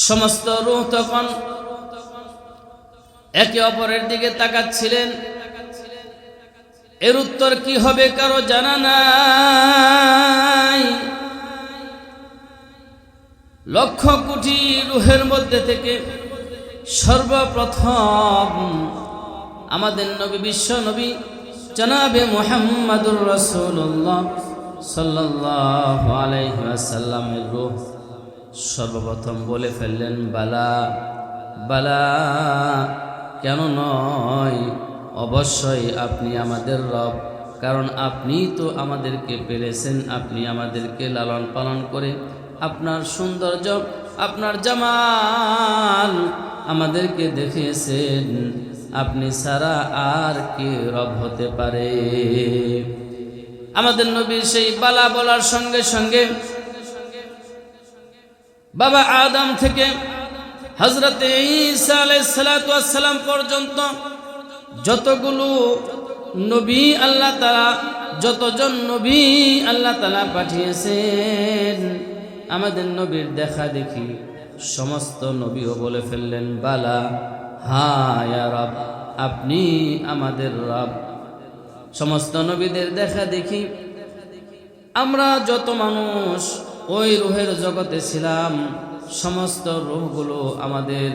সমস্ত রূহ তখন একে অপরের দিকে তাকাচ্ছিলেন। এর উত্তর কি হবে কারো জানা নাই। লক্ষ কোটি রূহের মধ্যে থেকে সর্বপ্রথম আমাদের নবী, বিশ্ব নবী জনাবে মুহাম্মাদুর রাসূলুল্লাহ সাল্লাল্লাহু আলাইহি ওয়াসাল্লামের রূহ সর্বপ্রথম বলে ফেললেন বালা বালা, কেন নয়, অবশ্যই আপনি আমাদের রব। কারণ আপনি তো আমাদেরকে পেরেছেন, আপনি আমাদেরকে লালন পালন করে আপনার সৌন্দর্য, আপনার জামাল আমাদেরকে দেখিয়েছেন। আপনি ছাড়া আর কে রব হতে পারে? আমাদের নবী সেই বালা বলার সঙ্গে সঙ্গে বাবা আদম থেকে হযরতে ঈসা আলাইহিস সালাতু ওয়াস সালাম পর্যন্ত যতগুলো নবী আল্লাহ তাআলা, যতজন নবী আল্লাহ তাআলা পাঠিয়েছেন, আমাদের নবীর দেখা দেখি সমস্ত নবীও বলে ফেললেন বালা, হ্যাঁ ইয়া রব, আপনি আমাদের রব। সমস্ত নবীদের দেখা দেখি আমরা যত মানুষ ওই রূহের জগতে ছিলাম, সমস্ত রূহগুলো আমাদের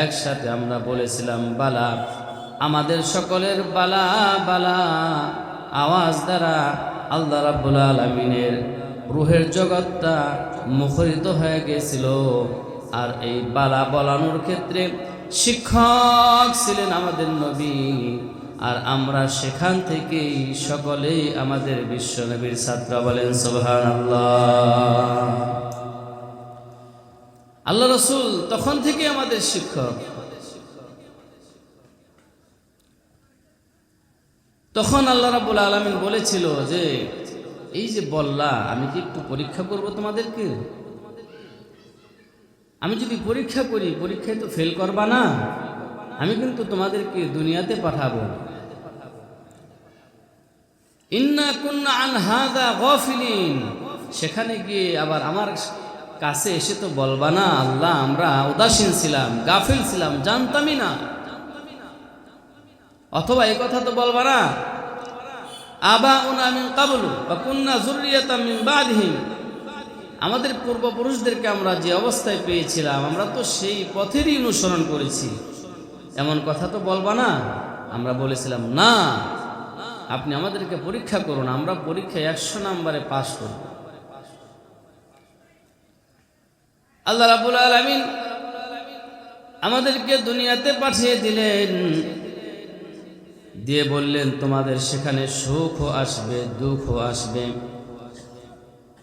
একসাথে আমরা বলেছিলাম বালা। আমাদের সকলের বালা বালা আওয়াজ দ্বারা আল্লাহ রাব্বুল আলামিনের রূহের জগৎটা মুখরিত হয়ে গেছিল। আর এই বালা বলানোর ক্ষেত্রে শিক্ষক ছিলেন আমাদের নবী। আর আমরা সেখান থেকেই সকলেই আমাদের বিশ্ব নবীর ছাত্র। বলেন সুবহানাল্লাহ। আল্লাহ রাসূল তখন থেকে আমাদের শিক্ষক। তখন আল্লাহ রাব্বুল আলামিন বলেছিল যে এই যে বললা, আমি কি একটু পরীক্ষা করব তোমাদেরকে? আমি যদি পরীক্ষা করি, পরীক্ষায় তো ফেল করবা না, আমি কিন্তু তোমাদেরকে দুনিয়াতে পাঠাবো। ইন্না কুন্না আন হাযা গাফিলিন, সেখানে গিয়ে আবার আমার কাছে এসে তো বলবা না আল্লাহ আমরা উদাসীন ছিলাম, গাফিল ছিলাম, জানতামই না। অথবা এই কথা তো বলবা না আবাউনা মিন ক্বাবলু ওয়া কুন্না যুররিয়াতাম মিন বাদিহিম, আমাদের পূর্বপুরুষদেরকে আমরা যে অবস্থায় পেয়েছিলাম আমরা তো সেই পথেরই অনুসরণ করেছি, এমন কথা তো বলবা না। আমরা বলেছিলাম না, আপনি আমাদেরকে পরীক্ষা করুন, আমরা পরীক্ষায় 100 নম্বরে পাশ করব। আল্লাহ রাব্বুল আলামিন আমাদেরকে দুনিয়াতে পাঠিয়ে দিলেন, দিয়ে বললেন তোমাদের সেখানে সুখও আসবে, দুঃখও আসবে,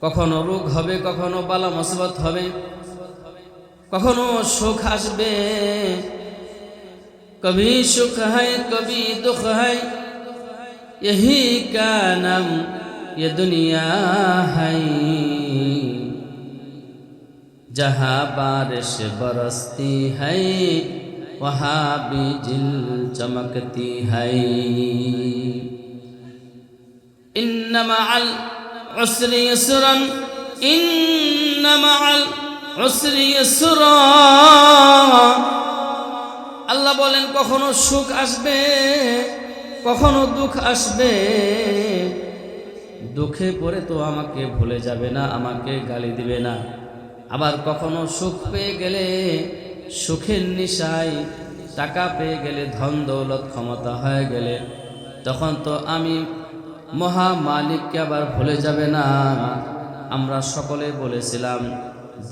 কখনো রোগ হবে, কখনো বালা মুসিবত হবে, কখনো সুখ আসবে। কবি সুখ হয় কবি দুঃখ হয়, यही का नाम ये दुनिया है, जहाँ बारिश बरसती है वहाँ बिजल चमकती है। इन्ना मअल उसरि युस्रन, इन्ना मअल उसरि युस्रा। আল্লাহ বলেন কখনো সুখ আসবে, কখনো দুঃখ আসবে। দুঃখে পড়ে তো আমাকে ভুলে যাবে না, আমাকে গালি দিবে না। আবার কখনো সুখ পেয়ে গেলে সুখের নিশায়, টাকা পেয়ে গেলে, ধন দৌলত ক্ষমতা হয়ে গেলে, তখন তো আমি মহা মালিককে আবার ভুলে যাবে না। আমরা সকলে বলেছিলাম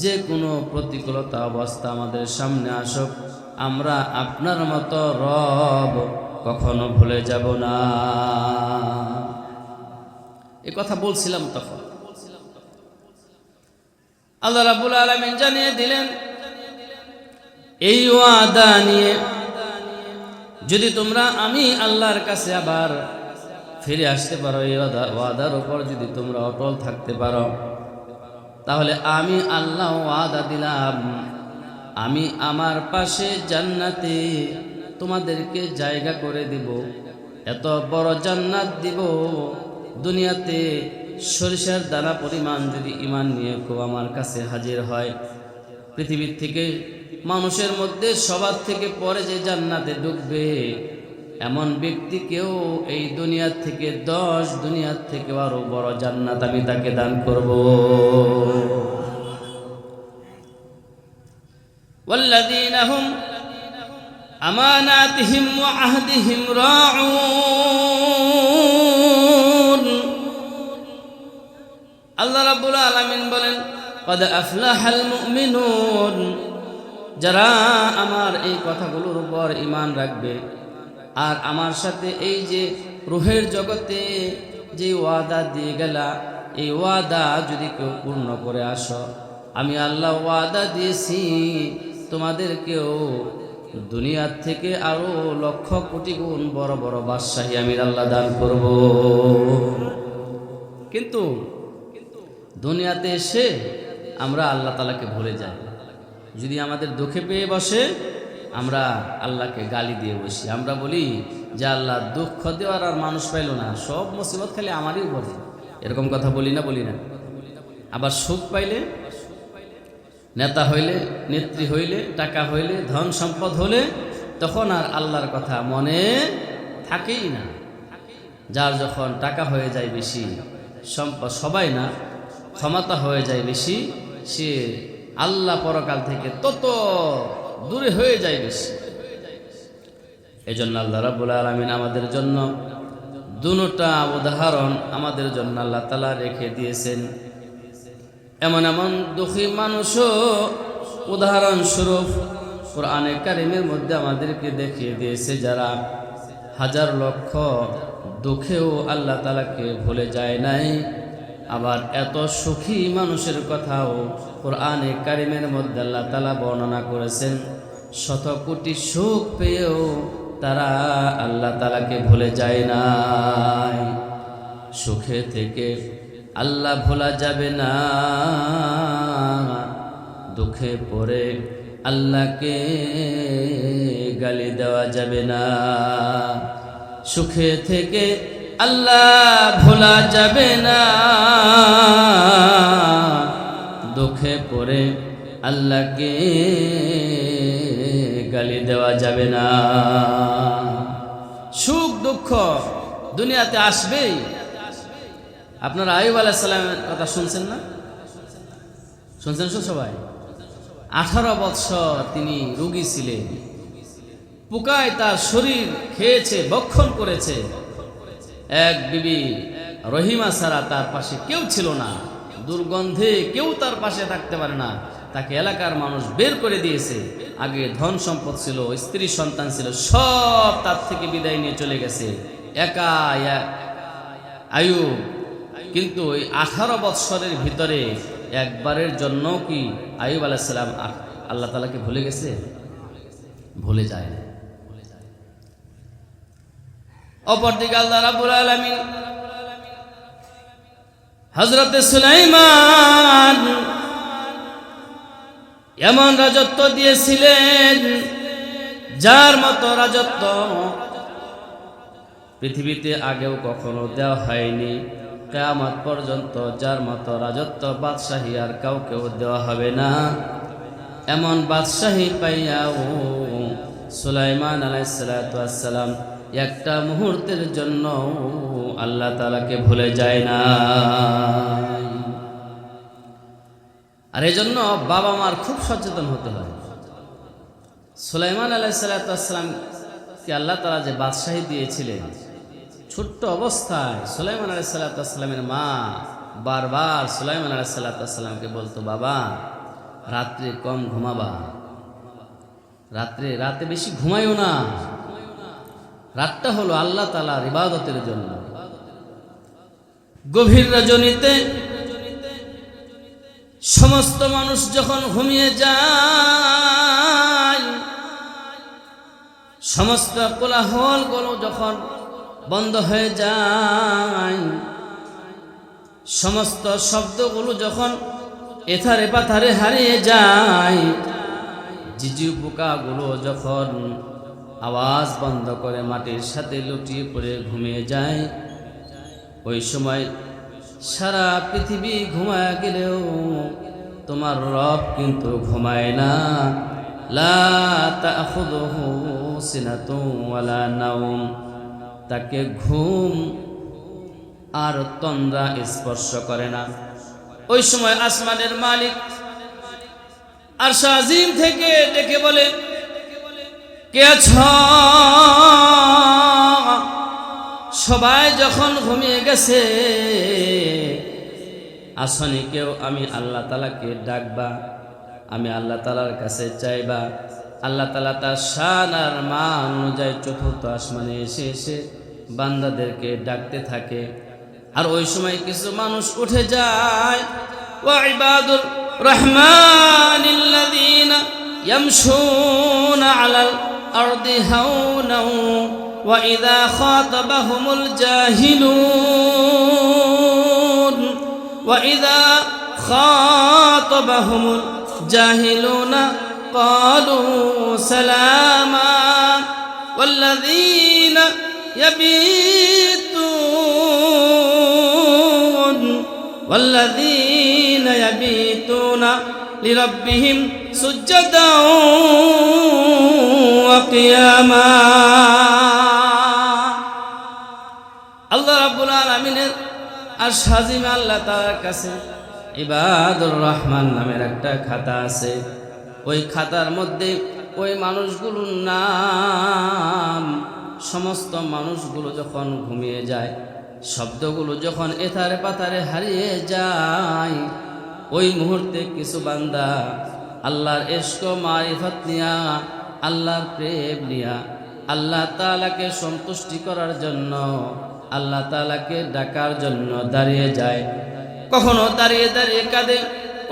যে কোনো প্রতিকূলতা অবস্থা আমাদের সামনে আসুক, আমরা আপনার মতো রব কখনো ভুলে যাব না। এ কথা বলছিলাম তখন। আল্লাহ রাব্বুল আলামিন জানিয়ে দিলেন এই ওয়াদা নিয়ে, যদি তোমরা আমি আল্লাহর কাছে আবার ফিরে আসতে পারো, এই ওয়াদার উপর যদি তোমরা অটল থাকতে পারো, তাহলে আমি আল্লাহ ওয়াদা দিলাম, আমি আমার পাশে জান্নাতে তোমাদেরকে জায়গা করে দিব। এত বড় জান্নাত দিব, দুনিয়াতে সরিষার দানা পরিমাণ যদি ঈমান নিয়ে কেউ আমার কাছে হাজির হয়, পৃথিবীর থেকে মানুষের মধ্যে সবার থেকে পরে যে জান্নাতে ঢুকবে এমন ব্যক্তিকেও এই দুনিয়ার থেকে 10 দুনিয়ার থেকে আরো বড় জান্নাত আমি তাকে দান করব। ওয়াল্লাযীনা হুম আমানাতিহিম ওয়া আহদিহিম রাউন। আল্লাহ রাব্বুল আলামিন বলেন, ক্বাদ আফলাহাল মুমিনুন, যারা আমার এই কথাগুলোর উপর ঈমান রাখবে আর আমার সাথে এই যে রূহের জগতে যে ওয়াদা দিয়ে গেলা, এই ওয়াদা যদি কেউ পূর্ণ করে আসো, আমি আল্লাহ ওয়াদা দিয়েছি তোমাদেরকেও দুনিয়ার থেকে আরো লক্ষ কোটি গুণ বড় বড় বাদশাহী আমি আল্লাহ দান করব। কিন্তু দুনিয়াতে এসে আমরা আল্লাহ তাআলাকে ভুলে যাই। যদি আমাদের দুঃখে পেয়ে বসে আমরা আল্লাহকে গালি দিয়ে বসি। আমরা বলি যে আল্লাহ দুঃখ দেওয়ার আর মানুষ পাইল না, সব মুসিবত খালি আমারই উপরে। এরকম কথা বলি না? আবার সুখ পাইলে, নেতা হইলে, নেত্রী হইলে, টাকা হইলে, ধন সম্পদ হলে তখন আর আল্লাহর কথা মনে থাকেই না। যার যখন টাকা হয়ে যায় বেশি, সম্পদ সবাই না, ক্ষমতা হয়ে যায় বেশি, সে আল্লাহ পরকাল থেকে তত দূরে হয়ে যায় বেশি। এই জন্য আল্লাহ রাব্বুল আলামিন আমাদের জন্য দুটা উদাহরণ আমাদের জন্য আল্লাহ তাআলা রেখে দিয়েছেন। এমন এমন দুঃখী মানুষও উদাহরণস্বরূপ কোরআনে কারিমের মধ্যে আমাদেরকে দেখিয়ে দিয়েছে, যারা হাজার লক্ষ দুঃখেও আল্লাহ তাআলাকে ভুলে যায় নাই। আবার এত সুখী মানুষের কথাও কোরআনে কারিমের মধ্যে আল্লাহ তাআলা বর্ণনা করেছেন। শত কোটি সুখ পেয়েও তারা আল্লাহ তাআলাকে ভুলে যায় নাই। সুখে থেকে আল্লাহ ভোলা যাবে না, দুঃখে পড়ে আল্লাহকে গালি দেওয়া যাবে না। সুখে থেকে আল্লাহ ভোলা যাবে না, দুঃখে পড়ে আল্লাহকে গালি দেওয়া যাবে না। সুখ দুঃখ দুনিয়াতে আসবেই। আপনারা আইয়ুব আলাইহিস সালামের কথা শুনছেন না? শুনছেন সবাই? 18 বৎসর তিনি রোগী ছিলেন, পোকায় তার শরীর খেয়েছে, ভক্ষণ করেছে। এক বিবি রহিমা ছাড়া তার পাশে কেউ ছিল না, দুর্গন্ধে কেউ তার পাশে থাকতে পারে না। তাকে এলাকার মানুষ বের করে দিয়েছে। আগে ধন সম্পদ ছিল, স্ত্রী সন্তান ছিল, সব তার থেকে বিদায় নিয়ে চলে গেছে, একা আইয়ুব। কিন্তু ওই 18 বৎসরের ভিতরে একবারের জন্য কি আইয়ুব আলাইহিস সালাম আল্লাহ তাআলাকে ভুলে গেছে? ভুলে যায় না। অপরদিকে আল্লাহ রাব্বুল আলামিন হযরত সুলাইমান এমন রাজত্ব দিয়েছিলেন যার মতো রাজত্ব পৃথিবীতে আগেও কখনো দেওয়া হয়নি। কিয়ামত পর্যন্ত যার মতো রাজত্ব বাদশাহী আর কাউকেও দেওয়া হবে না। এমন বাদশাহী পাইয়াও সুলাইমান আলাইহিস সালাতু ওয়াস সালাম একটা মুহূর্তের জন্য আল্লাহ তাআলাকে ভুলে যায় না। আর এই জন্য বাবা মার খুব সচেতন হতে হয়। সুলাইমান আলাইহিস সালাতু ওয়াস সালাম কি আল্লাহ তাআলা যে বাদশাহী দিয়েছিলেন, ছোট্ট অবস্থায় সুলাইমান আলাইহিস সালাতু ওয়াস সালামের মা বারবার সুলাইমান আলাইহিস সালাতু ওয়াস সালামকে বলতো, বাবা রাত্রে কম ঘুমাবা, রাতে বেশি ঘুমাইও না, রাতটা হলো আল্লাহ তাআলার ইবাদতের জন্য। গভীর রজনীতে সমস্ত মানুষ যখন ঘুমিয়ে যায়, সমস্ত কোলাহলগুলো যখন বন্ধ হয়ে যায়, সমস্ত শব্দগুলো যখন এথারে পাথারে হারিয়ে যায়, ঝিঝি পোকাগুলো যখন আওয়াজ বন্ধ করে মাটির সাথে লুটিয়ে পড়ে ঘুমিয়ে যায়, ওই সময় সারা পৃথিবী ঘুমায় গেলেও তোমার রব কিন্তু ঘুমায় না। লা তাখুযুহু সিনাতুন ওয়ালা নাওম, তাকে ঘুম আর তন্দ্রা স্পর্শ করে না। ওই সময় আসমানের মালিক আরশ আজিম থেকে ডেকে বলে, কে আছো? সবাই যখন ঘুমিয়ে গেছে, আসনি কেউ, আমি আল্লাহ তাআলাকে ডাকবা, আমি আল্লাহ তাআলার কাছে চাইবা। আল্লাহ তাআলা তার শান আর মান অনুযায়ী চতুর্থ আসমানে এসে এসে বান্দাদেরকে ডাকতে থাকে। আর ওই সময় কিছু মানুষ উঠে যায়, ওয়া ইবাদুর রহমানিল্লাযীনা ইয়ামশুনা আলাল আরদি হাওনাও ওয়া ইযা খাতাবাহুমুল জাহিলুন وإذا خاطبهم الجاهلون قالوا سلاما والذين يبيتون لربهم سجدا وقياما। আল্লাহ রাব্বুল আলামিনের আরশ আজিমে আল্লাহ তাআলার কাছে ইবাদুর রহমান নামের একটা খাতা আছে। ওই খাতার মধ্যে ওই মানুষগুলোর নাম, সমস্ত মানুষগুলো যখন ঘুমিয়ে যায়, শব্দগুলো যখন এথারে পাতারে হারিয়ে যায়, ওই মুহূর্তে কিছু বান্দা আল্লাহর ইশক ও মারিফত নিয়া, আল্লাহর প্রেম নিয়া আল্লাহ তাআলাকে সন্তুষ্টি করার জন্য, আল্লাহ তাআলাকে ডাকার জন্য দাঁড়িয়ে যায়। কখনো দাঁড়িয়ে দাঁড়িয়ে কাঁদে,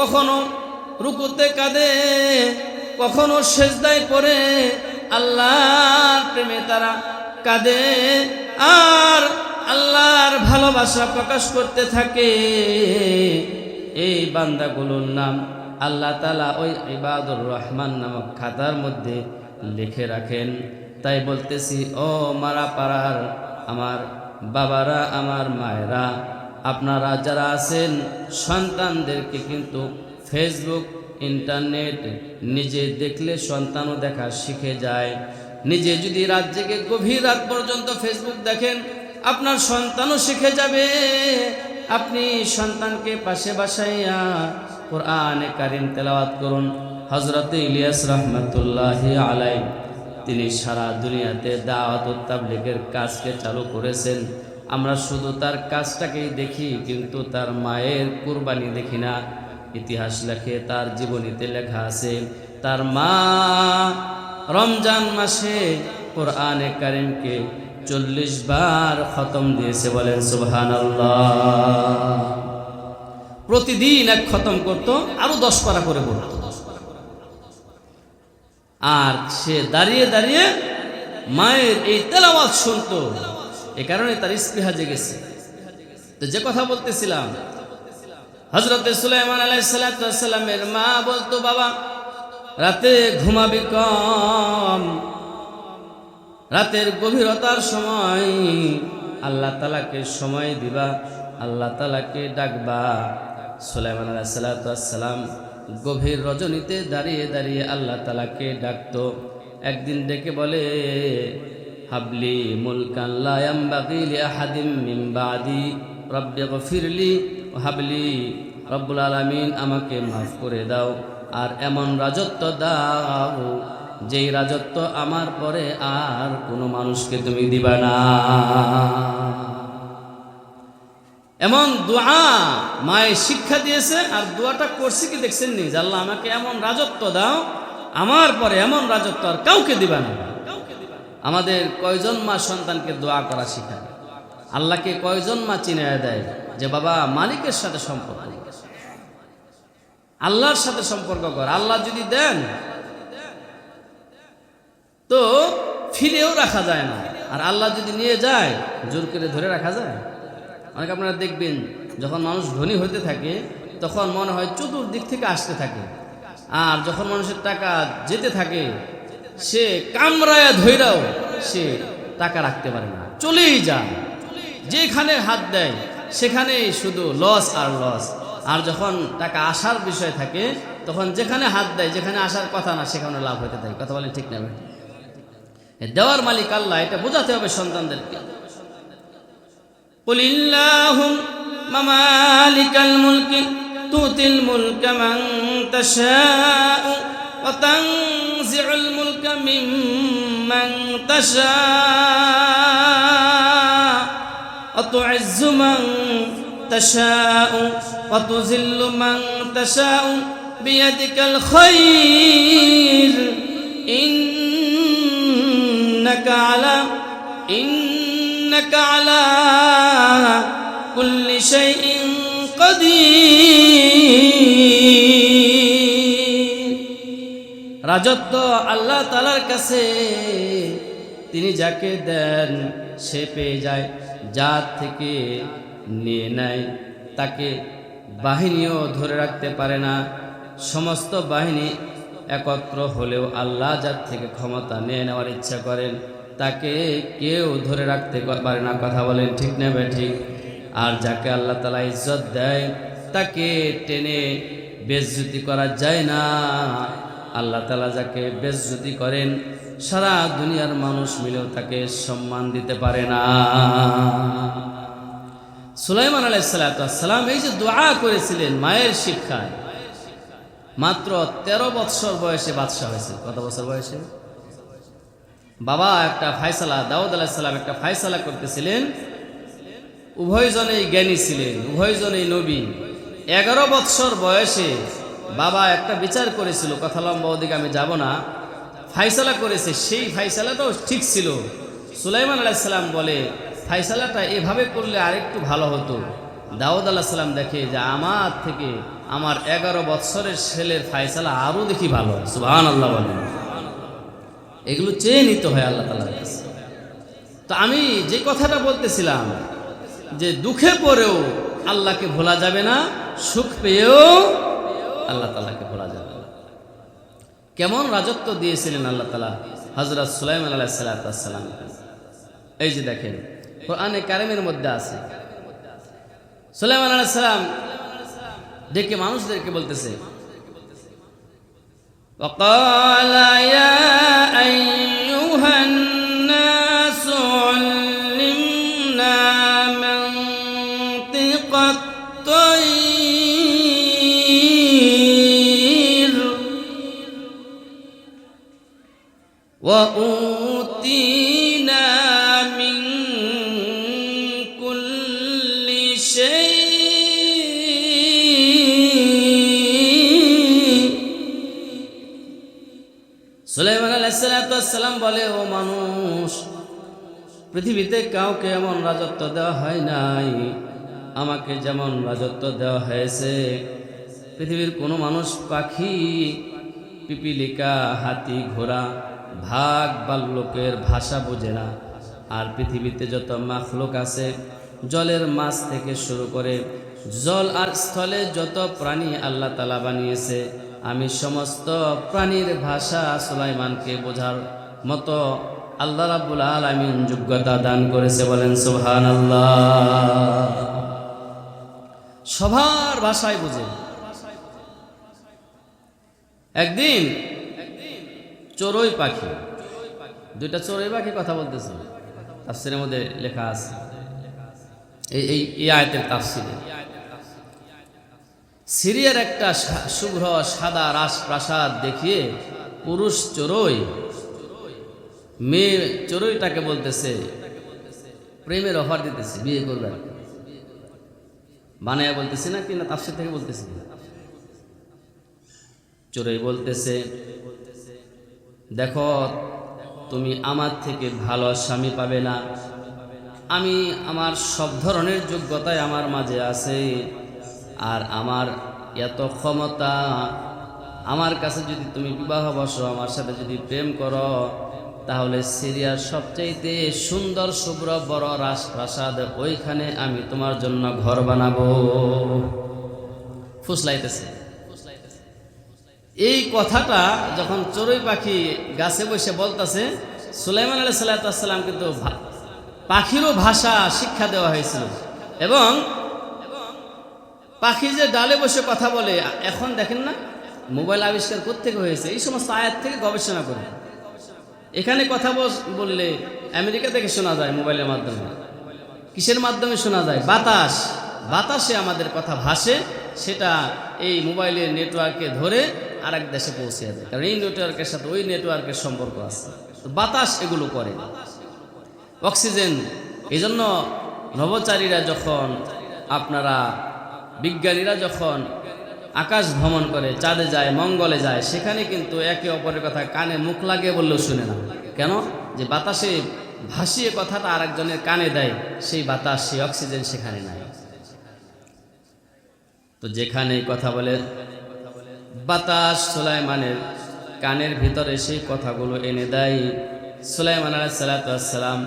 কখনো রুকুতে কাঁদে, কখনো সেজদায় পড়ে আল্লাহর প্রেমে তারা কাঁদে আর আল্লাহর ভালোবাসা প্রকাশ করতে থাকে। এই বান্দাগুলোর নাম আল্লাহ তাআলা ওই ইবাদুর রহমান নামক খাতার মধ্যে লিখে রাখেন। তাই বলতেছি, ও মারা পাড়ার আমার বাবারা, আমার মায়েরা, আপনারা যারা আছেন, সন্তানদেরকে কিন্তু ফেসবুক, ইন্টারনেট নিজে দেখলে সন্তানও দেখা শিখে যায়। নিজে যদি রাত জেগে গভীর রাত পর্যন্ত ফেসবুক দেখেন, আপনার সন্তানও শিখে যাবে। আপনি সন্তানকে পাশে বসাইয়া কোরআনে কারীম তেলাওয়াত করুন। হযরত ইলিয়াস রাহমাতুল্লাহি আলাইহি তিনি সারা দুনিয়াতে দাওয়াত ও তাবলীগের কাজকে চালু করেছেন। আমরা শুধু তার কাজটাকেই দেখি, কিন্তু তার মায়ের কুরবানি দেখি না। ইতিহাস লেখে, তার জীবনীতে লেখা আছে, তার মা রমজান মাসে কোরআনে কারীমকে 40 বার খতম দিয়েছে। বলেন সুবহানাল্লাহ। প্রতিদিন এক খতম করত, আরো 10 পারা করে পড়ত। আর সে দাঁড়িয়ে দাঁড়িয়ে মায়ের এই তেলাওয়াত শুনতো। এই কারণে তার স্পৃহা জেগেছে। তো যে কথা বলতেছিলাম, হযরত সুলাইমান আলাইহিস সালামের মা বলতো, বাবা রাতে ঘুমাবি কম, রাতের গভীরতার সময় আল্লাহ তাআলাকে সময় দিবা, আল্লাহ তাআলাকে ডাকবা। সুলাইমান আলাইহিস সালাম গভীর রজনীতে দাঁড়িয়ে দাঁড়িয়ে আল্লাহ তাআলাকে ডাকতো। একদিন ডেকে বলে, হাবলি মুলকান লা ইয়ামবাগি লিআহাদিম মিন বাদি রব্বি গফিরলি ওয়া হাবলি, রব্বুল আলামিন আমাকে মাফ করে দাও আর এমন রাজত্ব দাও যেই রাজত্ব আমার পরে আর কোনো মানুষকে তুমি দিবা না। এমন দোয়া মায়ের শিক্ষা দিয়েছে। আর দোয়াটা করছে কি দেখছেন নি? যে আল্লাহ আমাকে এমন রাজত্ব দাও, আমার পরে এমন রাজত্ব আর কাউকে দিবা না। আমাদের কয়জন মা সন্তানকে দোয়া করা শিখায়? আল্লাহকে কয়জন মা চিনায় দেয় যে বাবা মালিকের সাথে সম্পর্ক, আল্লাহর সাথে সম্পর্ক কর। আল্লাহ যদি দেন তো ফিরেও রাখা যায় না, আর আল্লাহ যদি নিয়ে যায় জোর করে ধরে রাখা যায়? অনেক আপনারা দেখবেন, যখন মানুষ ধনী হতে থাকে তখন মনে হয় চতুর্দিক থেকে আসতে থাকে, আর যখন মানুষের টাকা যেতে থাকে সে কামড়ায়া ধইরাও সে টাকা রাখতে পারে না, চলেই যায়। যেখানে হাত দেয় সেখানেই শুধু লস আর লস। আর যখন টাকা আসার বিষয় থাকে তখন যেখানে হাত দেয়, যেখানে আসার কথা না সেখানে লাভ হতে থাকে। কথা বলেন ঠিক না? দেওয়ার মালিক আল্লাহ, এটা বোঝাতে হবে সন্তানদেরকে। কুলিল্লাহুম্মা মালিকাল মুলকি তুতিল মুলকা মান তাশাউ ওয়া তানজিউল মুলকা মিম্মান তাশাউ ওয়া তুইজ্জু মান তাশাউ ওয়া তুযিল্লু মান তাশাউ বিয়াদিকাল খায়র إنك على كل شيء قدير। রাজত্ব আল্লাহ তাআলার কাছে, তিনি যাকে দেন সে পেয়ে যায়, যার থেকে নিয়ে নেয় তাকে বাহিনীও ধরে রাখতে পারে না। সমস্ত বাহিনী একত্র হলেও আল্লাহ যার থেকে ক্ষমতা নিয়ে নেওয়ার ইচ্ছা করেন তাকে কেউ ধরে রাখতে পারে না। কথা বলেন ঠিক না ঠিক? আর যাকে আল্লাহ তাআলা ইজ্জত দেয় তাকে টেনে বেইজ্জতি করা যায় না। আল্লাহ তাআলা যাকে বেইজ্জতি করেন সারা দুনিয়ার মানুষ মিলেও তাকে সম্মান দিতে পারে না। সুলাইমান আলাইহিস সালাম এই যে দোয়া করেছিলেন মায়ের শিক্ষায়, মাত্র 13 বছর বয়সে বাদশা হয়েছে। কত বছর বয়সে? বাবা একটা ফায়সালা, দাউদ আলাইহিস সালাম একটা ফায়সালা করতেছিলেন। উভয়জনেই জ্ঞানী ছিলেন, উভয়জনেই নবী। 11 বছর বয়সে বাবা একটা বিচার করেছিল, কথা লম্বা, ওদিকে আমি যাব না। ফায়সালা করেছে, সেই ফায়সালাটাও ঠিক ছিল। সুলাইমান আলাইহিস সালাম বলে ফায়সালাটা এভাবে করলে আরেকটু ভালো হতো। দাউদ আলাইহিস সালাম দেখে যে আমার থেকে আমার 11 বছরের ছেলের ফায়সালা আরো দেখি ভালো। সুবহানাল্লাহ বলেন। এগুলো চেয়ে নিতে হয় আল্লাহ তাআলার কাছে। তো আমি যে কথাটা বলতেছিলাম যে দুঃখে পড়েও আল্লাহকে ভোলা যাবে না, সুখ পেয়েও আল্লাহ তাআলাকে ভোলা যাবে না। কেমন রাজত্ব দিয়েছিলেন আল্লাহ তাআলা হযরত সুলাইমান আলাইহিস সালাম। এই যে দেখেন কোরআনে কারিমের মধ্যে আছে, সুলাইমান আলাইহিস সালাম ডেকে মানুষদেরকে বলতেছে, وقال يا أيها الناس علمنا منطق الطير وأوتينا من كل شيء সুলাইমান আলাইহিস সালাম বলে, ও মানুষ, পৃথিবীতে কাউকে এমন রাজত্ব দেওয়া হয় নাই আমাকে যেমন রাজত্ব দেওয়া হয়েছে। পৃথিবীর কোনো মানুষ, পাখি, পিপিলিকা, হাতি, ঘোড়া, ভাগ ভাল্লুকের ভাষা বোঝে না। আর পৃথিবীতে যত মাখলুক আছে, জলের মাছ থেকে শুরু করে জল আর স্থলে যত প্রাণী আল্লাহ তাআলা বানিয়েছে, আমি সমস্ত প্রাণীর ভাষা সুলাইমানকে বোঝার মতো আল্লাহ রাব্বুল আলামিন যোগ্যতা দান করেছে। বলেন সুবহানাল্লাহ। সবার ভাষায় বুঝে। একদিন চড়ুই পাখি, দুইটা চড়ুই পাখি কথা বলতেছে, তাফসীরের মধ্যে লেখা আছে, এই আয়াতের তাফসীরে। সিরিয়ার একটা শুভ্র সাদা রাজপ্রাসাদ দেখিয়ে পুরুষ চড়ুই মেয়ে চড়ুইটাকে বলতেছে, প্রেমের অফার দিতেছে, বিয়ে করবে। বানায়া বলতেছি না কি না, তাফসীর থেকে বলতেছি। চড়ুই বলতেছে, দেখো তুমি আমার থেকে ভালো স্বামী পাবে না। আমি আমার সব ধরনের যোগ্যতায় আমার মাঝে আছে, আর আমার এত ক্ষমতা, আমার কাছে যদি তুমি বিবাহ বসো, আমার সাথে যদি প্রেম করো, তাহলে সিরিয়ার সবচাইতে সুন্দর শুভ্র বড় রাজপ্রাসাদ, ওইখানে আমি তোমার জন্য ঘর বানাবো। ফুসলাইতেছে। এই কথাটা যখন চড়ুই পাখি গাছে বসে বলতেছে, সুলাইমান আলাইহিস সালাম কিন্তু পাখিরও ভাষা শিক্ষা দেওয়া হয়েছিল, এবং পাখি যে ডালে বসে কথা বলে, এখন দেখেন না মোবাইল আবিষ্কার কোত্থেকে হয়েছে, এই সমস্ত আয়াত থেকে গবেষণা করে। এখানে কথা বললে আমেরিকা থেকে শোনা যায় মোবাইলের মাধ্যমে। কিসের মাধ্যমে শোনা যায়? বাতাসে আমাদের কথা ভাসে, সেটা এই মোবাইলের নেটওয়ার্কে ধরে আরেক দেশে পৌঁছে দেয়, কারণ এই নেটওয়ার্কের সাথে ওই নেটওয়ার্কের সম্পর্ক আছে। তো বাতাস এগুলো করে, অক্সিজেন। এই জন্য নভোচারীরা যখন, আপনারা বিজ্ঞানীরা যখন আকাশ ভ্রমণ করে, চাঁদে যায়, মঙ্গলে যায়, সেখানে কিন্তু একে অপরের কথা কানে মুখ লাগিয়ে বললেও শুনে না। কেন? যে বাতাসে ভাসিয়ে কথাটা আরেকজনের কানে দেয়, সেই বাতাস, সেই অক্সিজেন সেখানে নাই। তো যেখানে কথা বলে বাতাস সুলাইমানের কানের ভিতরে সেই কথাগুলো এনে দেয়। সুলাইমান আলাইহিস সালাতু ওয়াস সালাম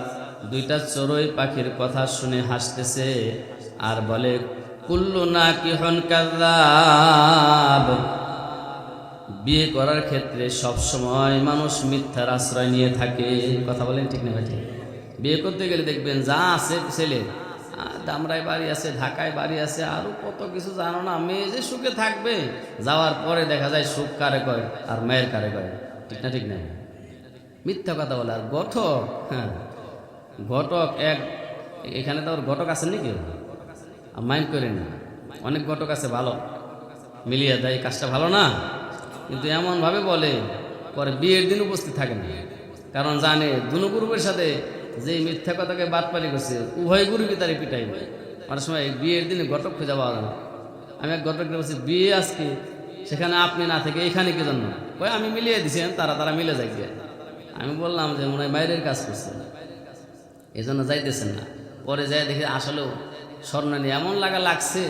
দুইটা চড়ুই পাখির কথা শুনে হাসতেছে আর বলে, কুল্লু নাকিহুন কাযাব। বিয়ে করার ক্ষেত্রে সব সময় মানুষ মিথ্যার আশ্রয় নিয়ে থাকে। কথা বলেন ঠিক না ভাই? বিয়ে করতে গেলে দেখবেন যা আছে ছেলে, দামরায় বাড়ি আছে, ঢাকায় বাড়ি আছে, আরো কত কিছু জানো না, মেয়ে যে সুখে থাকবে, যাওয়ার পরে দেখা যায় সুখ কারে কয় আর মেয়ের কারে কয়। ঠিক না? ঠিক না? মিথ্যা কথা বলে। আর ঘটক, হ্যাঁ ঘটক এক, এখানে তো ওর ঘটক আছেন নাকি? মাইন্ড করেন না, অনেক ঘটক আছে ভালো, মিলিয়ে দেয়, কাজটা ভালো না, কিন্তু এমনভাবে বলে পরে বিয়ের দিন উপস্থিত থাকে না, কারণ জানে দুনো গ্রুপের সাথে যে মিথ্যা কথাকে বাটপারি করছে উভয় গ্রুপই তারে পিটাইবে। অনেক সময় বিয়ের দিনে ঘটক খুঁজে পাওয়া যায় না। আমি এক ঘটককে বলছি, বিয়ে আজকে, সেখানে আপনি না থেকে এখানে কি জন্য? কই আমি মিলিয়ে দিছেন, তারা মিলে যায় গিয়ে। আমি বললাম যে মনে হয় বাইরের কাজ করছে, এই জন্য যাইতেছেন না। পরে যাই দেখি আসলেও স্বর্ণানী এমন লাগছে,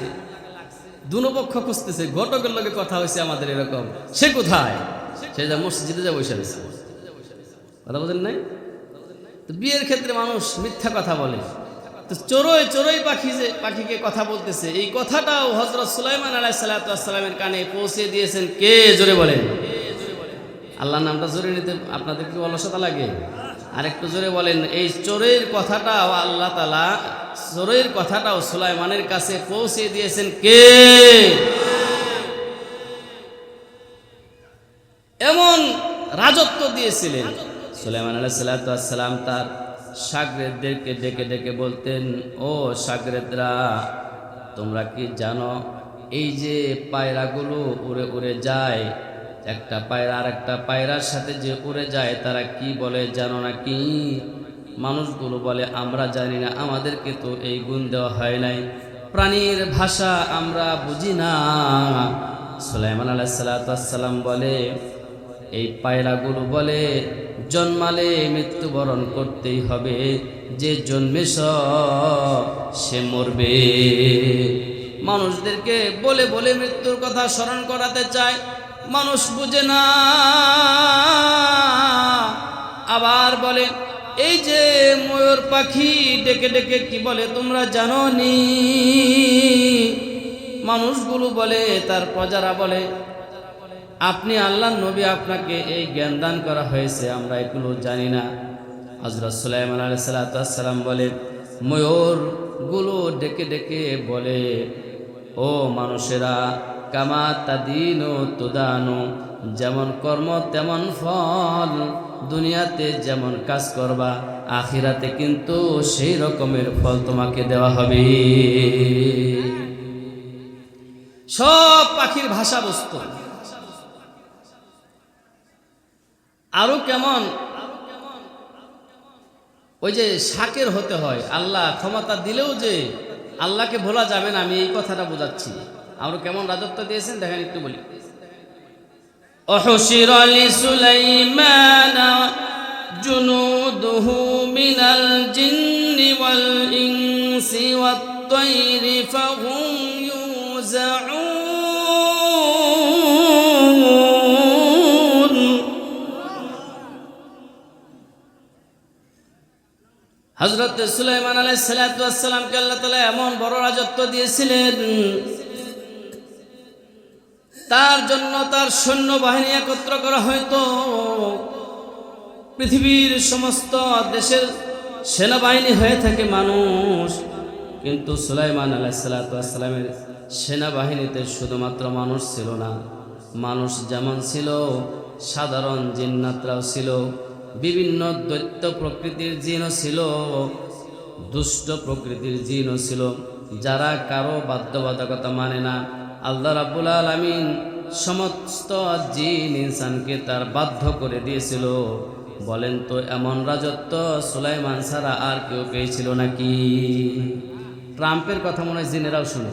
দুনো পক্ষ খুঁজতেছে, ঘটকের লোকে কথা হয়েছে আমাদের এরকম, সে কোথায়? সে যা মসজিদে যা বসে রয়েছে। কথা বলেন নাই? তো বিয়ের ক্ষেত্রে মানুষ মিথ্যা কথা বলে। তো চড়ুই পাখিকে কথা বলতেছে, এই কথাটাও হযরত সুলাইমান আলাইহিস সালাতু ওয়াস সালামের কানে পৌঁছে দিয়েছেন কে? জোরে বলেন। আল্লাহর নামটা জোরে নিতে আপনাদের কি অলসতা লাগে? আর একটু জোরে বলেন। এই চোরের কথাটাও আল্লাহ তাআলা, চোরের কথাটাও সুলাইমানের কাছে পৌঁছে দিয়েছেন কে? এমন রাজত্ব দিয়েছিলেন সুলাইমান আলাইহিস সালাতু ওয়াস সালাম। তার শাগরেদদেরকে ডেকে ডেকে বলতেন, ও শাগরেদরা, তোমরা কি জানো এই যে পায়রাগুলো উড়ে উড়ে যায়, একটা পায়রা আর একটা পায়রার সাথে যে উড়ে যায় তারা কি বলে জানো না কি? মানুষগুলো বলে আমরা জানি না, আমাদেরকে তো এই গুণ দেওয়া হয় নাই, প্রাণীর ভাষা আমরা বুঝি না। সুলাইমান আলাইহিস সালাতু ওয়াস সালাম বলে, এই পায়রাগুলো বলে জন্মালে মৃত্যুবরণ করতেই হবে, যে জন্মেছ সে মরবে। মানুষদেরকে বলে বলে মৃত্যুর কথা স্মরণ করাতে চায়, মানুষ বুঝে না। আবার বলে, এই যে ময়ূর পাখি ডেকে ডেকে কি বলে তোমরা জানো নি? মানুষগুলো বলে, তার প্রজারা বলে, আপনি আল্লাহর নবী, আপনাকে এই জ্ঞান দান করা হয়েছে, আমরা এগুলো জানি না। হযরত সুলাইমান আলাইহিস সালাতু ওয়াস সালাম বলে, ময়ূরগুলো ডেকে ডেকে বলে, ও মানুষেরা, কামা তাদিনু তুদানু, যেমন কর্ম তেমন ফল, দুনিয়াতে যেমন কাজ করবা আখিরাতে কিন্তু সেই রকমের ফল তোমাকে দেওয়া হবে। সব পাখির ভাষা বস্তু। আরো কেমন, ওই যে শাকের হতে হয়, আল্লাহ ক্ষমতা দিলেও যে আল্লাহকে ভোলা যাবে না, আমি এই কথাটা বোঝাচ্ছি। আরো কেমন রাজত্ব দিয়েছেন দেখেন, একটু বলি। أحشر لسليمان جنوده من الجن والإنس والطير فهم يوزعون। হযরত সুলাইমান আলাইহিস সালাতু ওয়াস সালামকে আল্লাহ তাআলা এমন বড় রাজত্ব দিয়েছিলেন, তার জন্য তার সৈন্যবাহিনী একত্র করা হয়তো। পৃথিবীর সমস্ত দেশের সেনাবাহিনী হয়ে থাকে মানুষ, কিন্তু সুলাইমান আলাইহিস সালাতু ওয়াস সালামের সেনাবাহিনীতে শুধুমাত্র মানুষ ছিল না, মানুষ যেমন ছিল সাধারণ জিন্নাতরাও ছিল, বিভিন্ন দৈত্য প্রকৃতির জিনও ছিল, দুষ্ট প্রকৃতির জিনও ছিল, যারা কারো বাধ্যবাধকতা মানে না। আল্লাহ রাব্বুল আলামিন সমস্ত জিন ইনসানকে তার বাধ্য করে দিয়েছিল। বলেন তো এমন রাজত্ব সুলাইমান ছাড়া আর কেউ পেয়েছিল নাকি? ট্রাম্পের কথা মনে হয় জিনেরাও শুনে।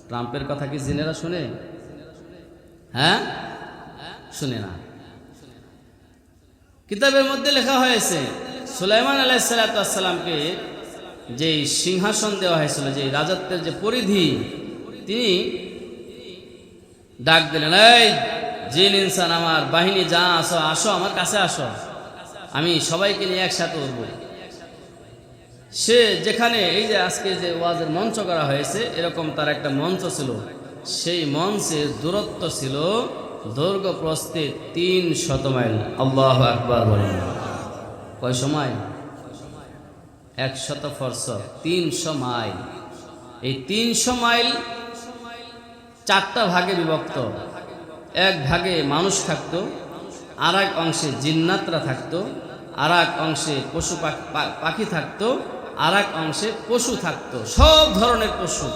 ট্রাম্পের কথা কি জিনেরা শুনে? হ্যাঁ, শুনে না। কিতাবের মধ্যে লেখা হয়েছে সুলাইমান আলাইহিস সালামকে যে সিংহাসন দেওয়া হয়েছিল, যে রাজত্বের যে পরিধি, তিনি ডাক দিলেন, এই জিন ইনসান আমার বাহিনী যা আসো, আসো আমার কাছে আসো, আমি সবাইকে নিয়ে একসাথে উঠব। সে যেখানে এই যে আজকে যে ওয়াজের মঞ্চ করা হয়েছে, এরকম তার একটা মঞ্চ ছিল। সেই মঞ্চের দূরত্ব ছিল দৈর্ঘ্য প্রস্থে 300 মাইল। আল্লাহু আকবার বলেন। কয় সময়? 100 ফরস, 300 মাইল। এই 300 মাইল 4টা ভাগে বিভক্ত। এক ভাগে মানুষ থাকতো, আর এক অংশে জিন্নাতরা থাকতো, আর এক অংশে পশু পাখি থাকতো, আর এক অংশে পশু থাকতো, সব ধরনের পশু।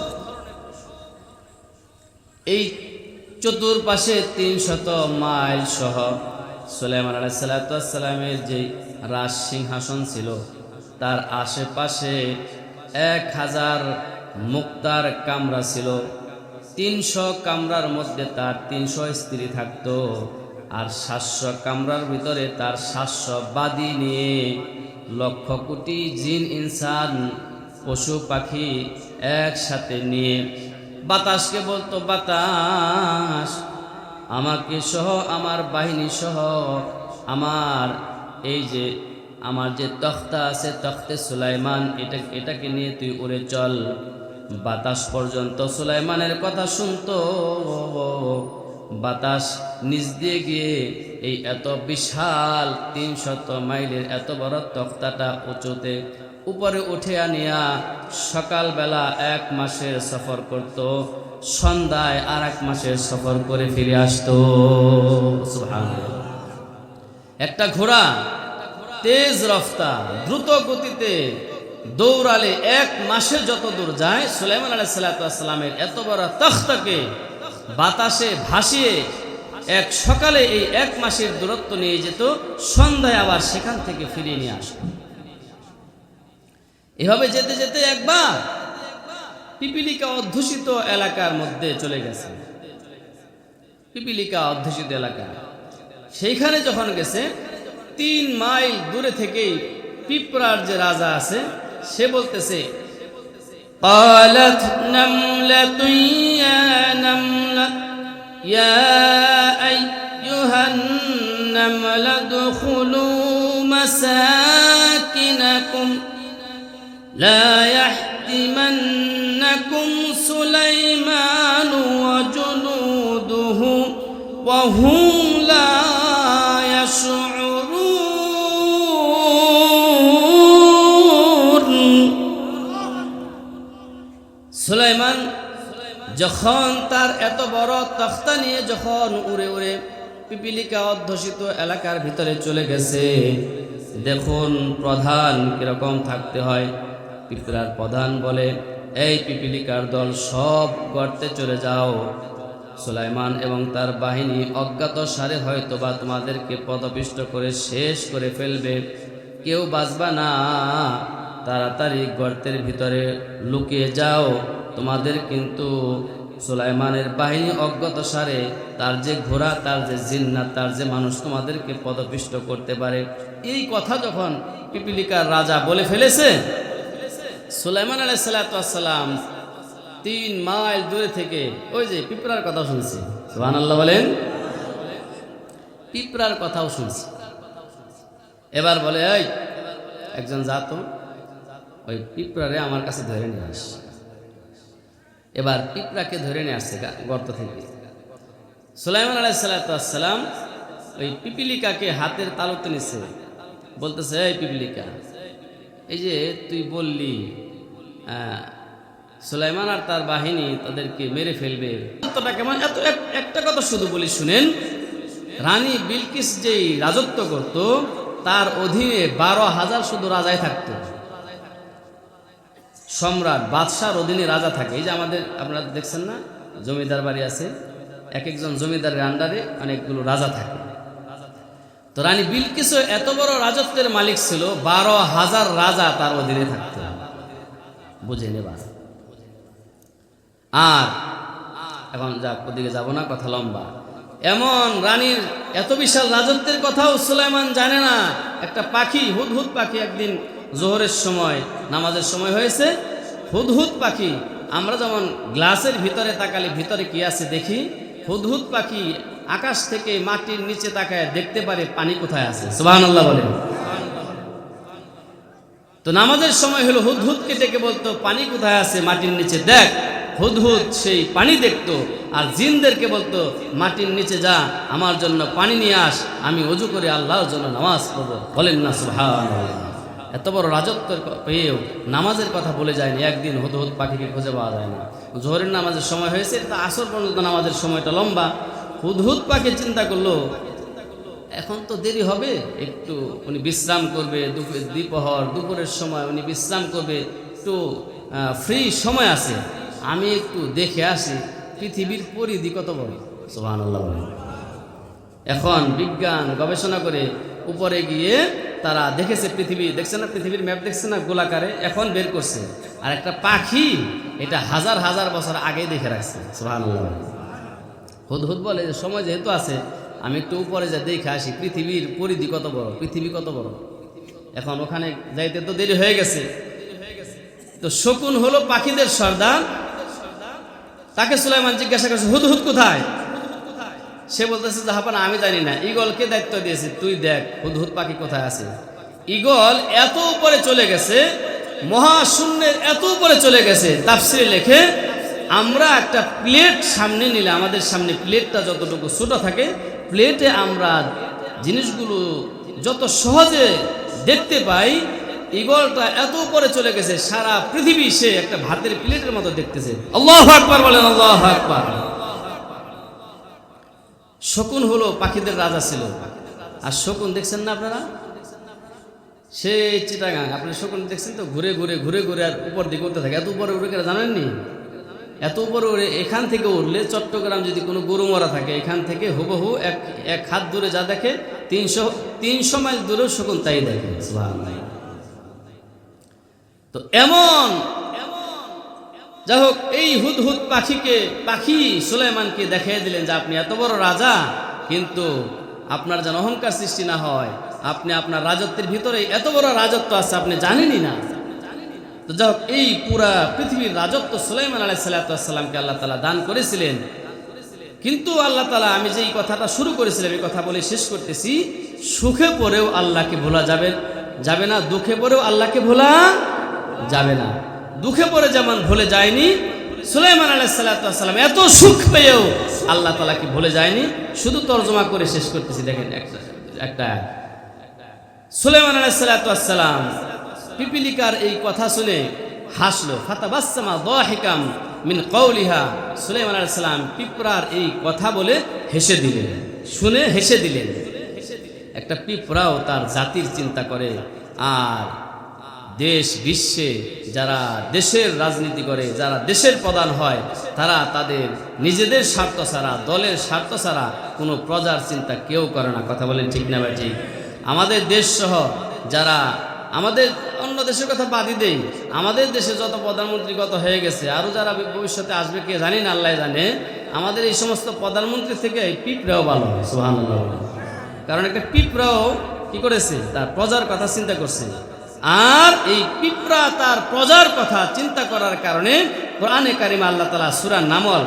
এই চতুর্পাশে 300 মাইল সহ সুলাইমান আলাইহিস সালামের যে রাজ সিংহাসন ছিল, তার আশেপাশে 1000 মুক্তার কামরা ছিল। 300 কামরার মধ্যে তার 300 স্ত্রী থাকতো, আর 700 কামরার ভিতরে তার 700 বাদী নিয়ে লক্ষ কোটি জিন ইনসান পশু পাখি একসাথে নিয়ে বাতাসকে বলতো, বাতাস আমাকে সহ আমার বাহিনী সহ আমার এই যে আমার যে তখ্তা আছে, তখ্তে সুলাইমান, এটাকে নিয়ে তুই উড়ে চল। বাতাস পর্যন্ত সুলাইমানের কথা শুনতো। বাতাস নিজ দিয়ে গিয়ে এই এত বিশাল 300 মাইলের এত বড় তখ্তাটা উঁচুতে উপরে উঠে আনিয়া সকালবেলা 1 মাসের সফর করত, সন্ধ্যায় আর 1 মাসের সফর করে ফিরে আসতো। সুবহানাল্লাহ। একটা ঘোড়া তেজ রফতার দ্রুত গতিতে দৌড়ালে 1 মাসে যত দূর যায়, সুলাইমান আলাইহিস সালামের এত বড় তখ্তাকে বাতাসে ভাসিয়ে এক সকালে এই 1 মাসের দূরত্ব নিয়ে যেত, সন্ধ্যায় আবার সেখান থেকে ফিরিয়ে নিয়ে আসত। এভাবে যেতে যেতে একবার পিপিলিকা অধ্যুষিত এলাকার মধ্যে চলে গেছে। পিপিলিকা অধ্যুষিত এলাকা, সেইখানে যখন গেছে 3 মাইল দূরে থেকেই পিঁপড়ার যে রাজা আছে, সে বলতেছে, قالت نملة يا نملة يا أيها النمل ادخلوا مساكنكم لا يحطمنكم سليمان وجنوده وهم لا يشعرون। সুলাইমান যখন তার এত বড় তখ্তা নিয়ে যখন উড়ে উড়ে পিপিলিকা অধ্যুষিত এলাকার ভিতরে চলে গেছে, দেখুন প্রধান কিরকম থাকতে হয়। পিঁপড়ার প্রধান বলে, এই পিপিলিকার দল সব গর্তে চলে যাও, সুলাইমান এবং তার বাহিনী অজ্ঞাত সারে হয়তো বা তোমাদেরকে পদপিষ্ট করে শেষ করে ফেলবে, কেউ বাঁচবা না, তাড়াতাড়ি গর্তের ভিতরে লুকিয়ে যাও। তোমাদের কিন্তু সুলাইমানের বাহিনী অজ্ঞাত সারে, তার যে ঘোড়া, তার যে জিন্নাত, তার যে মানুষ তোমাদেরকে পদপিষ্ট করতে পারে। এই কথা যখন পিপিলিকার রাজা বলে ফেলেছে, সুলাইমান আলাইহিস সালাম 3 মাইল দূরে থেকে ওই যে পিঁপড়ার কথাও শুনছে। সুবহানাল্লাহ বলেন। পিঁপড়ার কথাও শুনছে। এবার বলে, এই একজন যা তো ওই পিঁপড়ারে আমার কাছে ধরে নিয়ে আস। এবার পিঁপড়াকে ধরে নিয়ে আসছে গর্ত থেকে। সুলাইমান আলাইহিস সালাম ওই পিপিলিকাকে হাতের তালুতে নিছে, বলতেছে, এই পিপিলিকা, এই যে তুই বললি সুলাইমান আর তার বাহিনী তাদেরকে মেরে ফেলবে। কেমন এত একটা কথা শুধু বলি শুনেন, রানী বিলকিস যেই রাজত্ব করত তার অধীনে 12,000 শুধু রাজাই থাকতো। সম্রাট বাদশার অধীনে রাজা থাকে। এই যে আমাদের আপনারা দেখছেন না, জমিদার বাড়ি আছে, এক একজন জমিদারের আন্ডারে অনেকগুলো রাজা থাকে। তো রানী বিলকিসও এত বড় রাজত্বের মালিক ছিল, 12,000 রাজা তার অধীনে থাকত। বুঝে নেবা। আর এখন ওদিকে যাব না, কথা লম্বা। এমন রানীর এত বিশাল রাজত্বের কথাও সুলাইমান জানে না। একটা পাখি, হুদহুদ পাখি, একদিন জোহরের সময় নামাজের সময় হয়েছে, হুদহুদ পাখি, আমরা যেমন গ্লাসের ভিতরে তাকালে ভিতরে কি আছে দেখি, হুদহুদ পাখি আকাশ থেকে মাটির নিচে তাকায় দেখতে পারে পানি কোথায় আছে। সুবহানাল্লাহ বলেন। তো নামাজের সময় হলো, হুদহুদকে ডেকে বলতো পানি কোথায় আছে, মাটির নিচে দেখ। হুদহুদ সেই পানি দেখতো, আর জিনদেরকে বলতো মাটির নিচে যা, আমার জন্য পানি নিয়ে আস, আমি ওযু করে আল্লাহর জন্য নামাজ পড়ব। বলেন না সুবহানাল্লাহ। এত বড় রাজত্ব পেয়েও নামাজের কথা বলে যায়নি। একদিন হুদহুদ পাখিকে খুঁজে পাওয়া যায় না। জোহরের নামাজের সময় হয়েছে, তা আসর পর্যন্ত নামাজের সময়টা লম্বা। হুদহুদ পাখি চিন্তা করলো এখন তো দেরি হবে, একটু উনি বিশ্রাম করবে, দুপুরের সময় উনি বিশ্রাম করবে, একটু ফ্রি সময় আছে, আমি একটু দেখে আসি পৃথিবীর পরিধি কত বড়। সুবহানাল্লাহ। এখন বিজ্ঞান গবেষণা করে উপরে গিয়ে তারা দেখেছে পৃথিবী, দেখছে না, পৃথিবীর ম্যাপ দেখছে না গোলাকারে, এখন বের করছে। আর একটা পাখি এটা হাজার হাজার বছর আগেই দেখে রাখছে। সুবহানাল্লাহ। হুদহুদ বলে যে সময় যেহেতু আছে, আমি একটু উপরে যা দেখে আসি পৃথিবীর পরিধি কত বড়, পৃথিবী কত বড়। এখন ওখানে যাইতে তো দেরি হয়ে গেছে। তো শকুন হলো পাখিদের সর্দার, তাকে সুলাইমান জিজ্ঞাসা করছে হুদহুদ কোথায়। সে বলতেছে জাহাপানা আমি জানি না, ঈগলকে দায়িত্ব দিয়েছি, তুই দেখ হুদহুদ পাখি কোথায় আছে। ঈগল এত উপরে চলে গেছে, মহাশূন্যের এত উপরে চলে গেছে। তাফসীরে লেখে আমরা একটা প্লেট সামনে নিলে, আমাদের সামনে প্লেটটা যতটুকু ছোট থাকে, প্লেটে আমরা জিনিসগুলো যত সহজে দেখতে পাই, ঈগলটা এত উপরে চলে গেছে, সারা পৃথিবী সে একটা ভাতের প্লেটের মতো দেখতেছে। আল্লাহু আকবার বলেন, আল্লাহু আকবার। শকুন হলো পাখিদের রাজা ছিল। আর শকুন দেখছেন না আপনারা, সে চিটাগাং, আপনার শকুন দেখছেন তো, ঘুরে ঘুরে ঘুরে ঘুরে আর উপর দিকে উঠতে থাকে। এত উপরে উঠে গেলে জানেননি, এত উপরে উড়ে এখান থেকে উঠলে চট্টগ্রাম যদি কোনো গরু মরা থাকে, এখান থেকে হুবহু এক হাত দূরে যা দেখে 300 মাইল দূরেও শকুন তাই দেখে। তো এমন যাই হোক, এই হুদহুদ পাখি সুলাইমানকে দেখিয়ে দিলেন যে আপনি এত বড় রাজা, কিন্তু আপনার যেন অহংকার সৃষ্টি না হয়, আপনি আপনার রাজত্বের ভিতরে এত বড় রাজত্ব আছে আপনি জানেনই না। তো যাই হোক, এই পুরা পৃথিবীর রাজত্ব সুলাইমান আলাইহিস সালামকে আল্লাহ তাআলা দান করেছিলেন। কিন্তু আল্লাহ তাআলা, আমি যেই কথাটা শুরু করেছিলাম এই কথা বলে শেষ করতেছি, সুখে পড়েও আল্লাহকে ভোলা যাবে না, দুঃখে পড়েও আল্লাহকে ভোলা যাবে না। দুঃখে পড়ে যেমন ভুলে যায়নি, সুলাইমান আলাইহিস সালাম এত সুখ পেয়েও আল্লাহ তাআলাকে ভুলে যায়নি। শুধু তর্জমা করে শেষ করতেছি, দেখেন একটা সুলাইমান আলাইহিস সালাম পিপিলিকার এই কথা শুনে হাসলো। ফাতাবাসসামা দাহিকাম মিন কওলিহা। সুলাইমান আলাইহিস সালাম পিঁপড়ার এই কথা বলে হেসে দিলেন, শুনে হেসে দিলেন। একটা পিঁপড়াও তার জাতির চিন্তা করে। আর দেশ বিশ্বে যারা দেশের রাজনীতি করে, যারা দেশের প্রধান হয়, তারা তাদের নিজেদের স্বার্থ ছাড়া, দলের স্বার্থ ছাড়া কোনো প্রজার চিন্তা কেউ করে না। কথা বলেন ঠিক না ভাই? ঠিক। আমাদের দেশ সহ যারা, আমাদের অন্য দেশের কথা বাদই দেই, আমাদের দেশে যত প্রধানমন্ত্রী গত হয়ে গেছে, আরও যারা ভবিষ্যতে আসবে কে জানি না, আল্লাহ জানে। আমাদের এই সমস্ত প্রধানমন্ত্রী থেকে এই পিঁপড়াও ভালো। সুবহানাল্লাহ। কারণ একটা পিঁপড়াও কি করেছে, তার প্রজার কথা চিন্তা করছে। আর এই পিঁপড়া তার প্রজার কথা চিন্তা করার কারণে কোরআনে কারিমে আল্লাহ তাআলা সূরা নামল,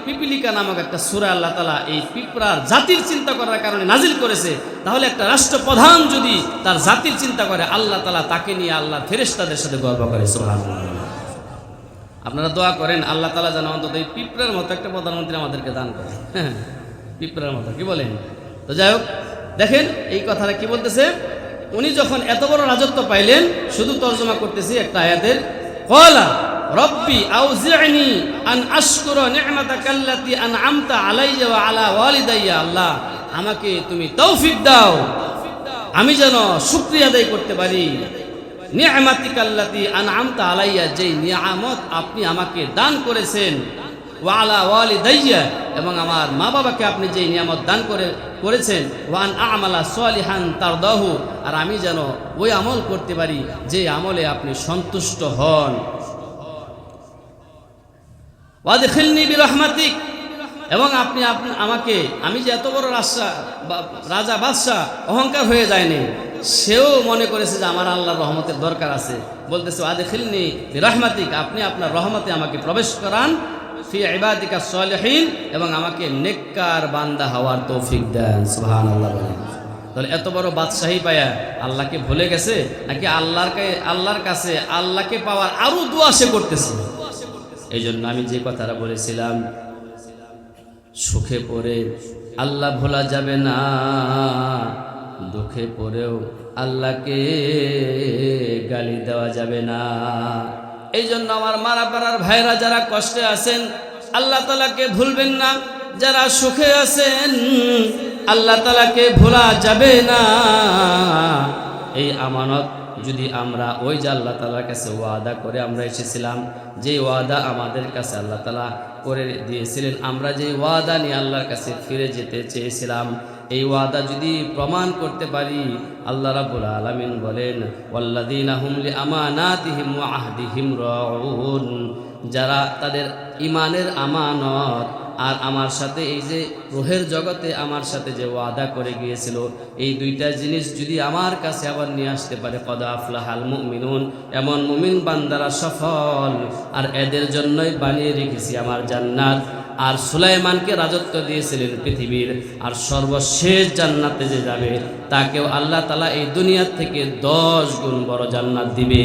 পিপিলিকা নামক একটা সূরা আল্লাহ তাআলা এই পিঁপড়ার জাতির চিন্তা করার কারণে নাজিল করেছে। তাহলে একটা রাষ্ট্রপ্রধান যদি তার জাতির চিন্তা করে, আল্লাহ তাআলা তাকে নিয়ে আল্লাহর ফেরেশতাদের সাথে গর্ব করে। সুবহানাল্লাহ। আপনারা দোয়া করেন আল্লাহ তাআলা যেন অন্তত এই পিঁপড়ার মতো একটা প্রধানমন্ত্রী আমাদেরকে দান করে। পিঁপড়ার মতো, কি বলেন? তো যাই হোক, দেখেন এই কথাটা কি বলতেছে। উনি যখন এত বড় রাজত্ব পাইলেন, শুধু তর্জমা করতেছি একটা আয়াতের, ক্বালা রব্বি আউজি'নি আন আশকুরা নি'মাতাকাল্লাতী আন'আমতা আলাইয়া ওয়া আলা ওয়ালিদাইয়া। আল্লাহ আমাকে তুমি তৌফিক দাও আমি যেন শুকরিয়া আদায় করতে পারি। নি'মাতিকাল্লাতী আন'আমতা আলাইয়া, যেই নিয়ামত আপনি আমাকে দান করেছেন, ওয়া আলা ওয়ালিদাইয়া, এবং আমার মা বাবাকে আপনি যেই নিয়ামত দান করেছেন, ওয়া আন আ'মালা সালিহান তারদাহু, আর আমি যেন ওই আমল করতে পারি যে আমলে আপনি সন্তুষ্ট হন। ওয়াদখিলনি বিরহমাতিক, এবং আপনি আমাকে, আমি যে এত বড় রাজা বাদশাহ অহংকার হয়ে যায়নি, সেও মনে করেছে যে আমার আল্লাহর রহমতের দরকার আছে, বলতেছে ওয়াদখিলনি বিরহমাতিক, আপনি আপনার রহমতে আমাকে প্রবেশ করান, ফি ইবাদিকা সালিহিন, এবং আমাকে নেককার বান্দা হওয়ার তৌফিক দেন। সুবহানাল্লাহ বলেন। তাহলে এত বড় বাদশাহী পায়া আল্লাহকে ভুলে গেছে নাকি আল্লাহর কাছে আল্লাহকে পাওয়ার আরো দোয়া সে করতেছে? এই জন্য আমি যে কথাটা বলেছিলাম, সুখে পড়ে আল্লাহ ভোলা যাবে না, দুঃখে পড়েও আল্লাহকে গালি দেওয়া যাবে না। এই জন্য আমার মারাপাড়ার ভাইরা যারা কষ্টে আছেন আল্লাহ তাআলাকে ভুলবেন না, যারা সুখে আছেন আল্লাহ তাআলাকে ভোলা যাবে না। এই আমানত যদি আমরা ওই যে আল্লাহ তাআলার কাছে ওয়াদা করে আমরা এসেছিলাম, যে ওয়াদা আমাদের কাছে আল্লাহ তাআলা করে দিয়েছিলেন, আমরা যে ওয়াদা নিয়ে আল্লাহর কাছে ফিরে যেতে চেয়েছিলাম, এই ওয়াদা যদি প্রমাণ করতে পারি, আল্লাহ রাব্বুল আলামিন বলেন ওয়াল্লাযীনা হুম লিআমানাতিহিম ওয়া আহদিহিম রাউন, যারা তাদের ঈমানের আমানত আর আমার সাথে এই যে রূহের জগতে আমার সাথে যে ওয়াদা করে গিয়েছিল, এই দুইটা জিনিস যদি আমার কাছে আবার নিয়ে আসতে পারে, কদ আফলাহাল মুমিনুন, এমন মুমিন বান্দারা সফল, আর এদের জন্যই বানিয়ে রেখেছি আমার জান্নাত। আর সুলাইমানকে রাজত্ব দিয়েছিলেন পৃথিবীর, আর সর্বশেষ জান্নাতে যে যাবে তাকেও আল্লাহ তাআলা এই দুনিয়া থেকে 10 গুণ বড় জান্নাত দিবে।